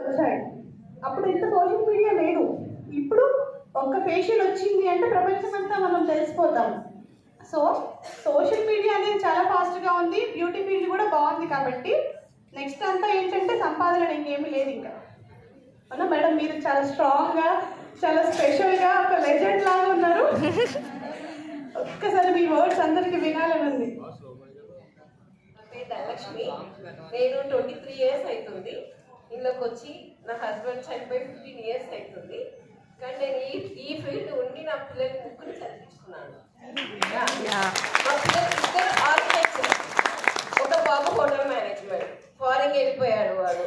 వచ్చాయి. అప్పుడు ఇంత సోషల్ మీడియా లేదు. ఇప్పుడు ఒక్క ఫేషియల్ వచ్చింది అంటే ప్రపంచం అంతా మనం తెలిసిపోతాం. సో సోషల్ మీడియా అనేది చాలా ఫాస్ట్గా ఉంది, బ్యూటీ ఫీల్డ్ కూడా బాగుంది. కాబట్టి నెక్స్ట్ అంతా ఏంటంటే సంపాదన ఇంకేమీ లేదు ఇంకా. అవునా మేడం? మీరు చాలా స్ట్రాంగ్గా, చాలా స్పెషల్గా, ఒక లెజెండ్ లాగా ఉన్నారు. ఒక్కసారి మీ వర్డ్స్ అందరికి వినాలని ఉంది. ధనలక్ష్మి, నేను 23 years అవుతుంది ఇంట్లోకి వచ్చి. నా హస్బెండ్ చనిపోయి 15 years అవుతుంది. కానీ నేను ఈ ఫీల్డ్ ఉండి నా పిల్లలు ముగ్గురు చదివించుకున్నాను. మా పిల్లలు ఇద్దరు ఆర్కిటెక్చర్, ఒక బాబు హోటల్ మేనేజ్మెంట్, ఫారెన్ వెళ్ళిపోయాడు వాడు.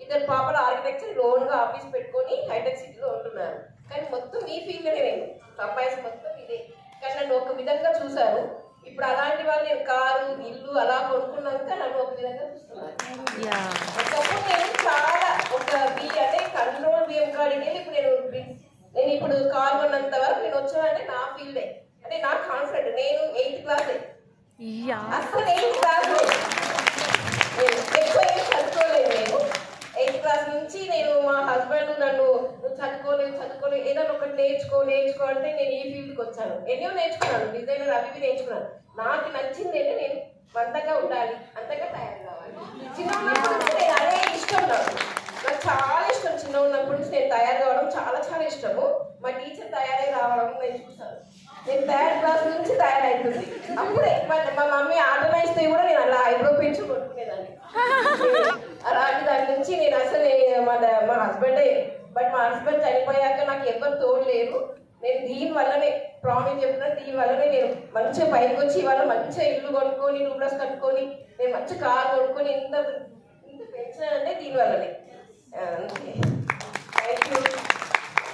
ఇద్దరు పాపలు ఆర్కిటెక్చర్ లోన్గా ఆఫీస్ పెట్టుకొని హైటెక్ సిటీలో ఉంటున్నారు. కానీ మొత్తం ఈ ఫీల్డ్లోనే నేను సంపాదించి మొత్తం ఇదే. కానీ నన్ను ఒక విధంగా చూశారు. ఇప్పుడు అలాంటి వాళ్ళు నేను కారు, ఇల్లు అలా కొనుక్కున్నాక నన్ను ఒక విధంగా చూస్తున్నారు. ఒకప్పుడు నేను చాలా ఒక అంటే కంట్రోల్ బియ్యం కాడికి ఇప్పుడు నేను ఇప్పుడు కారు కొన్నంత వరకు నేను వచ్చానంటే నా ఫీల్డే, అంటే నా కాన్ఫిడెంట్. నేను 8th class అసలు 8th class ఎక్కువ ఏం చదువుకోలేదు. నేను 8th class నుంచి నేను మా హస్బెండ్ నన్ను చదువుకోలేదు ఏదైనా ఒకటి నేర్చుకో అంటే నేను ఈ ఫీల్డ్కి వచ్చాను. ఎన్నో నేర్చుకున్నాను, డిజైనర్ అవి నేర్చుకున్నాను. నాకు నచ్చింది అంటే నేను అంతగా ఉండాలి, అంతగా తయారు కావాలి. చిన్న ఉన్నప్పుడు నేను అదే ఇష్టం. నాకు చాలా ఇష్టం. చిన్న ఉన్నప్పుడు నుంచి నేను తయారు కావడం చాలా చాలా ఇష్టము. మా టీచర్ తయారై రావడం నేను చూసాను. నేను 3rd class నుంచి తయారవుతుంది. అప్పుడే మా మమ్మీ ఆటో ఇస్తే కూడా నేను అలా ఐబ్రో పెంచు కొట్టుకునేదాన్ని. అలాంటి దాని నుంచి నేను అసలు మా హస్బెండే. బట్ మా హస్బెండ్ చనిపోయాక నాకు ఎవరు తోడు లేరు. నేను దీనివల్లనే ప్రామిస్ చెప్తున్నాను, దీనివల్లనే నేను మంచిగా పైకి వచ్చి ఇవాళ మంచిగా ఇల్లు కొనుక్కొని, రూమ్స్ కట్టుకొని, నేను మంచి కార్ కొనుక్కొని ఇంత పెంచానంటే దీనివల్లనే.